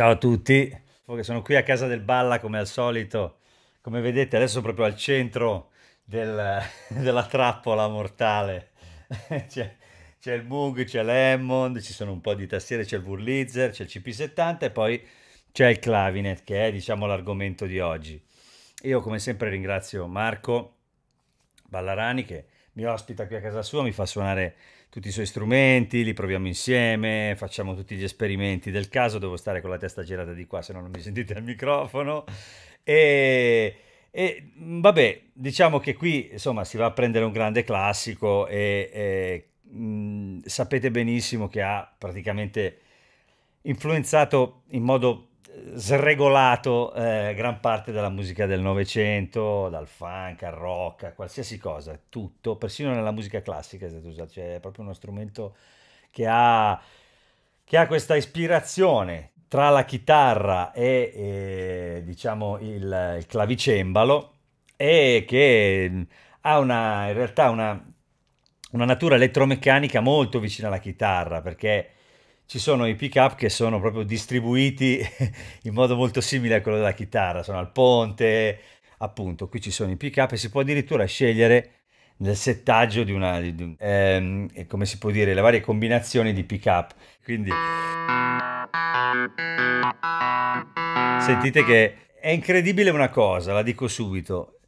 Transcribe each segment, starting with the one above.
Ciao a tutti, sono qui a casa del Balla come al solito, come vedete adesso proprio al centro della trappola mortale. C'è, c'è il Moog, c'è l'Hammond, ci sono un po' di tastiere, c'è il Wurlitzer, c'è il CP70 e poi c'è il Clavinet che è diciamo l'argomento di oggi. Io come sempre ringrazio Marco Ballarani che mi ospita qui a casa sua, mi fa suonare tutti i suoi strumenti, li proviamo insieme, facciamo tutti gli esperimenti del caso, devo stare con la testa girata di qua se no non mi sentite al microfono vabbè, diciamo che qui insomma si va a prendere un grande classico sapete benissimo che ha praticamente influenzato in modo sregolato gran parte della musica del Novecento, dal funk al rock, a qualsiasi cosa, tutto, persino nella musica classica è stato usato, cioè è proprio uno strumento che ha, che ha questa ispirazione tra la chitarra diciamo il clavicembalo e che ha in realtà una natura elettromeccanica molto vicina alla chitarra perché ci sono i pick-up che sono proprio distribuiti in modo molto simile a quello della chitarra, sono al ponte, appunto, qui ci sono i pick-up e si può addirittura scegliere nel settaggio come si può dire, le varie combinazioni di pick-up. Quindi sentite che è incredibile una cosa, la dico subito.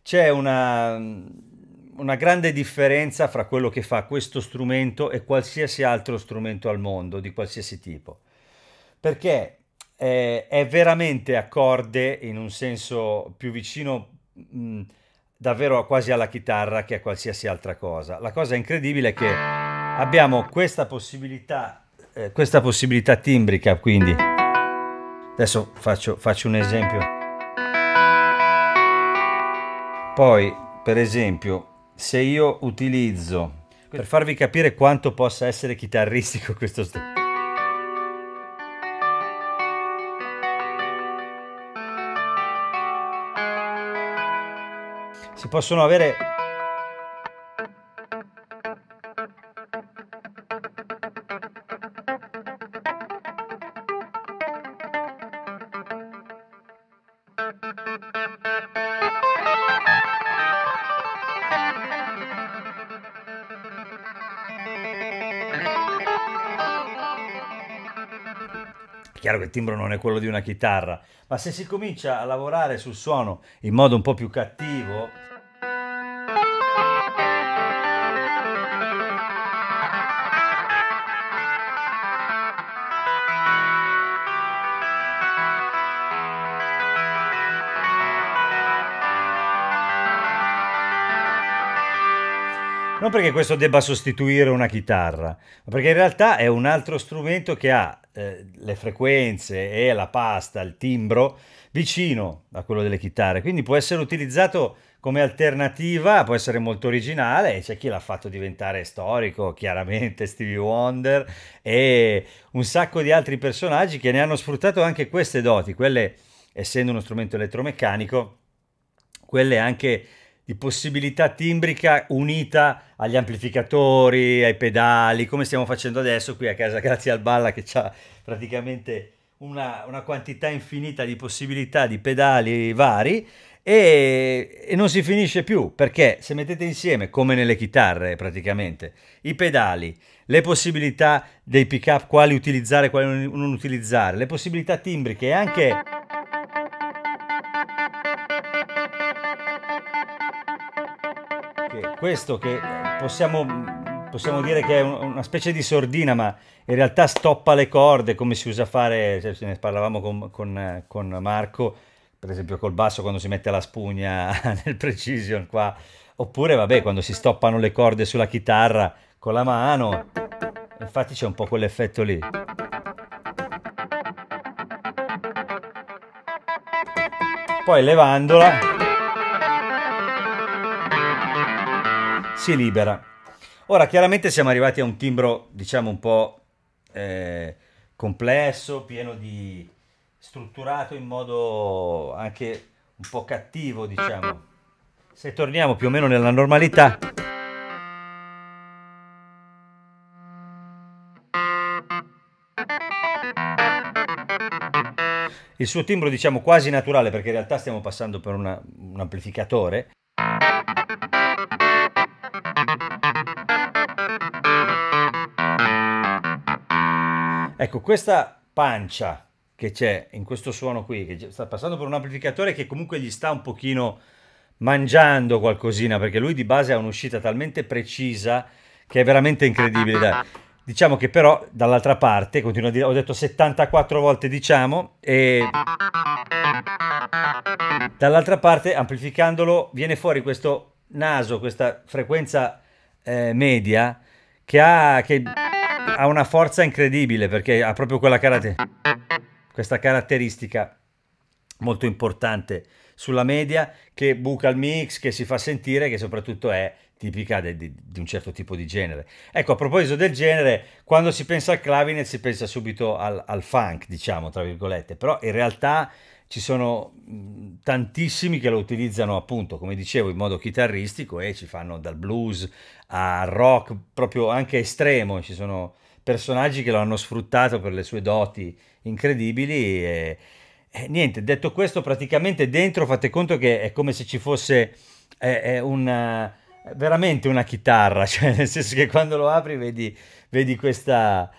C'è una grande differenza fra quello che fa questo strumento e qualsiasi altro strumento al mondo, di qualsiasi tipo. Perché è veramente accorde in un senso più vicino davvero quasi alla chitarra che a qualsiasi altra cosa. La cosa incredibile è che abbiamo questa possibilità timbrica, quindi adesso faccio un esempio. Poi, per esempio, se io utilizzo, per farvi capire quanto possa essere chitarristico questo strumento, si possono avere. È chiaro che il timbro non è quello di una chitarra, ma se si comincia a lavorare sul suono in modo un po' più cattivo, non perché questo debba sostituire una chitarra, ma perché in realtà è un altro strumento che ha le frequenze e la pasta, il timbro vicino a quello delle chitarre, quindi può essere utilizzato come alternativa, può essere molto originale e c'è chi l'ha fatto diventare storico, chiaramente Stevie Wonder e un sacco di altri personaggi che ne hanno sfruttato anche queste doti, quelle essendo uno strumento elettromeccanico, quelle anche di possibilità timbrica unita agli amplificatori, ai pedali, come stiamo facendo adesso qui a casa, grazie al Balla che ha praticamente una quantità infinita di possibilità di pedali vari e non si finisce più perché se mettete insieme, come nelle chitarre praticamente, i pedali, le possibilità dei pick-up, quali utilizzare, quali non utilizzare, le possibilità timbriche e anche questo che possiamo dire che è una specie di sordina, ma in realtà stoppa le corde come si usa a fare, cioè, ne parlavamo con Marco, per esempio col basso quando si mette la spugna nel precision qua, oppure vabbè quando si stoppano le corde sulla chitarra con la mano, infatti c'è un po' quell'effetto lì. Poi levandola si libera. Ora, chiaramente siamo arrivati a un timbro, diciamo, un po' complesso, pieno di strutturato in modo anche un po' cattivo, diciamo. Se torniamo più o meno nella normalità, il suo timbro diciamo quasi naturale, perché in realtà stiamo passando per un amplificatore. Ecco, questa pancia che c'è in questo suono qui, che sta passando per un amplificatore che comunque gli sta un pochino mangiando qualcosina, perché lui di base ha un'uscita talmente precisa che è veramente incredibile. Dai. Diciamo che però dall'altra parte, continuo a dire, ho detto 74 volte diciamo, e dall'altra parte amplificandolo viene fuori questo naso, questa frequenza media che ha una forza incredibile perché ha proprio questa caratteristica molto importante sulla media che buca il mix, che si fa sentire, che soprattutto è tipica di un certo tipo di genere. Ecco, a proposito del genere, quando si pensa al clavinet si pensa subito al funk, diciamo, tra virgolette, però in realtà ci sono tantissimi che lo utilizzano appunto, come dicevo, in modo chitarristico e ci fanno dal blues al rock proprio anche estremo, ci sono personaggi che lo hanno sfruttato per le sue doti incredibili e niente, detto questo, praticamente dentro fate conto che è come se ci fosse veramente una chitarra, cioè nel senso che quando lo apri vedi questa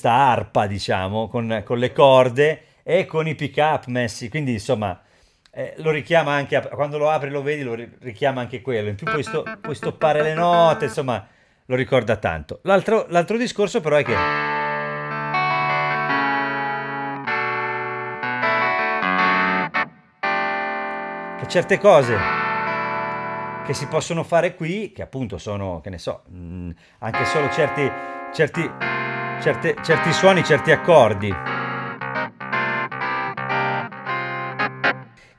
arpa, diciamo, con le corde e con i pick up messi, quindi insomma lo richiama anche, quando lo apri lo vedi, richiama anche quello, in più puoi stoppare le note, insomma lo ricorda tanto. L'altro discorso però è che certe cose che si possono fare qui, che appunto sono, che ne so, anche solo certi suoni, certi accordi,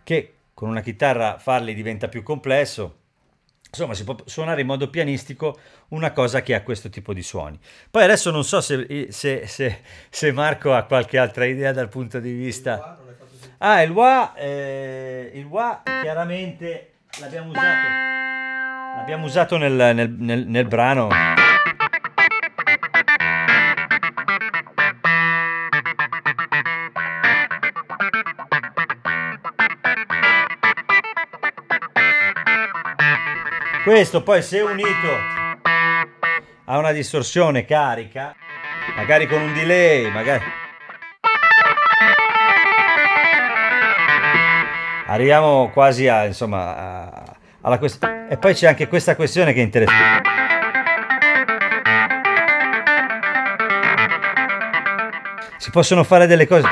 che con una chitarra farli diventa più complesso. Insomma, si può suonare in modo pianistico una cosa che ha questo tipo di suoni. Poi adesso non so se Marco ha qualche altra idea dal punto di vista. Ah, il wah chiaramente l'abbiamo usato nel brano. Questo poi se unito a una distorsione carica, magari con un delay, magari arriviamo quasi a, insomma, alla questione. E poi c'è anche questa questione che è interessante. Si possono fare delle cose.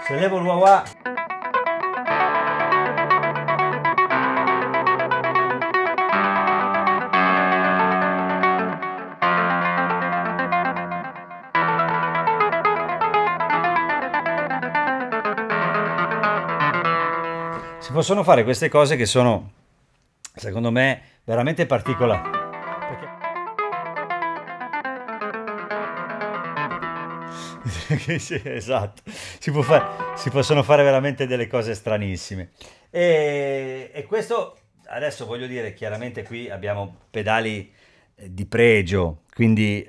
Se levo il wah-wah si possono fare queste cose che sono, secondo me, veramente particolari. Sì, esatto, si possono fare veramente delle cose stranissime. E questo, adesso voglio dire, chiaramente qui abbiamo pedali di pregio, quindi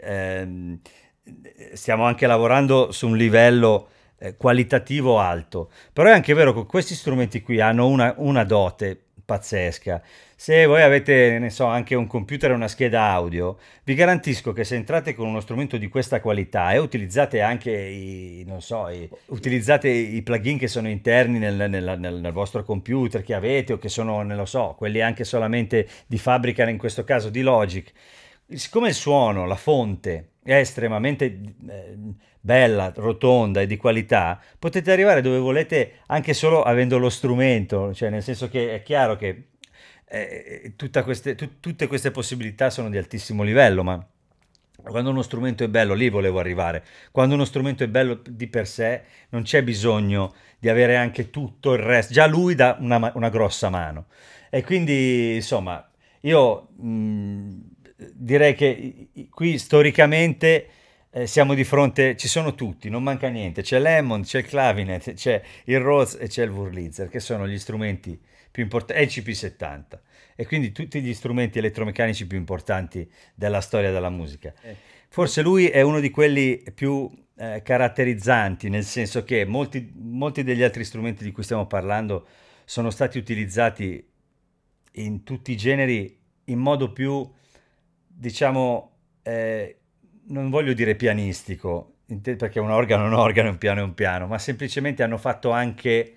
stiamo anche lavorando su un livello qualitativo alto. Però è anche vero che questi strumenti qui hanno una dote pazzesca. Se voi avete, ne so, anche un computer e una scheda audio, vi garantisco che se entrate con uno strumento di questa qualità e utilizzate anche non so, utilizzate i plugin che sono interni nel vostro computer che avete o che sono, non lo so, quelli anche solamente di fabbrica, in questo caso di Logic, siccome il suono, la fonte è estremamente bella, rotonda e di qualità, potete arrivare dove volete anche solo avendo lo strumento, cioè nel senso che è chiaro che tutte queste possibilità sono di altissimo livello, ma quando uno strumento è bello, lì volevo arrivare, quando uno strumento è bello di per sé, non c'è bisogno di avere anche tutto il resto, già lui dà una grossa mano. E quindi, insomma, io direi che qui storicamente siamo di fronte, ci sono tutti, non manca niente, c'è l'Hammond, c'è il clavinet, c'è il Rhodes e c'è il Wurlitzer, che sono gli strumenti più importanti, e il CP70, e quindi tutti gli strumenti elettromeccanici più importanti della storia della musica. Forse lui è uno di quelli più caratterizzanti, nel senso che molti degli altri strumenti di cui stiamo parlando sono stati utilizzati in tutti i generi in modo più, diciamo, non voglio dire pianistico, perché un organo è un organo, è un piano, ma semplicemente hanno fatto anche,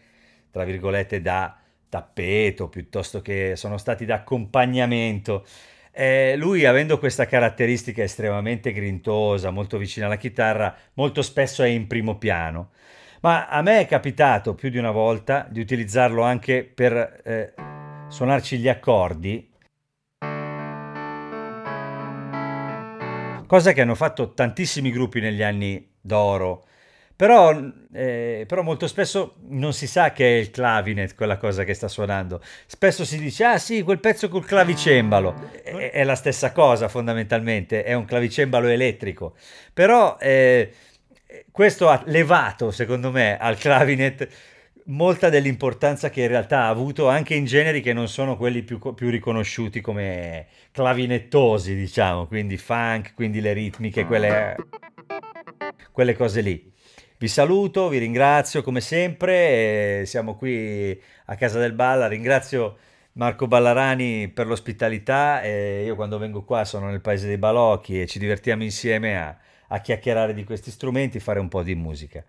tra virgolette, da tappeto, piuttosto che sono stati da accompagnamento. Lui, avendo questa caratteristica estremamente grintosa, molto vicina alla chitarra, molto spesso è in primo piano. Ma a me è capitato più di una volta di utilizzarlo anche per suonarci gli accordi, cosa che hanno fatto tantissimi gruppi negli anni d'oro. Però molto spesso non si sa che è il clavinet quella cosa che sta suonando. Spesso si dice, ah sì, quel pezzo col clavicembalo. È la stessa cosa fondamentalmente, è un clavicembalo elettrico. Però questo ha levato, secondo me, al clavinet molta dell'importanza che in realtà ha avuto anche in generi che non sono quelli più riconosciuti come clavinettosi, diciamo, quindi funk, quindi le ritmiche, quelle cose lì. Vi saluto, vi ringrazio come sempre, siamo qui a Casa del Balla, ringrazio Marco Ballarani per l'ospitalità, e io quando vengo qua sono nel paese dei balocchi e ci divertiamo insieme a chiacchierare di questi strumenti, fare un po' di musica.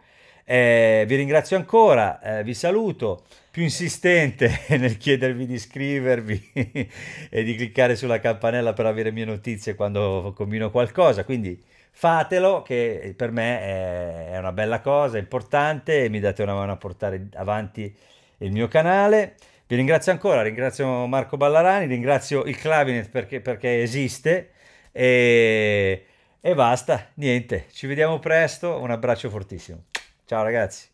Vi ringrazio ancora, vi saluto, più insistente nel chiedervi di iscrivervi e di cliccare sulla campanella per avere mie notizie quando combino qualcosa, quindi fatelo, che per me è una bella cosa, è importante, e mi date una mano a portare avanti il mio canale. Vi ringrazio ancora, ringrazio Marco Ballarani, ringrazio il Clavinet perché esiste, e basta, niente, ci vediamo presto, un abbraccio fortissimo. Ciao ragazzi.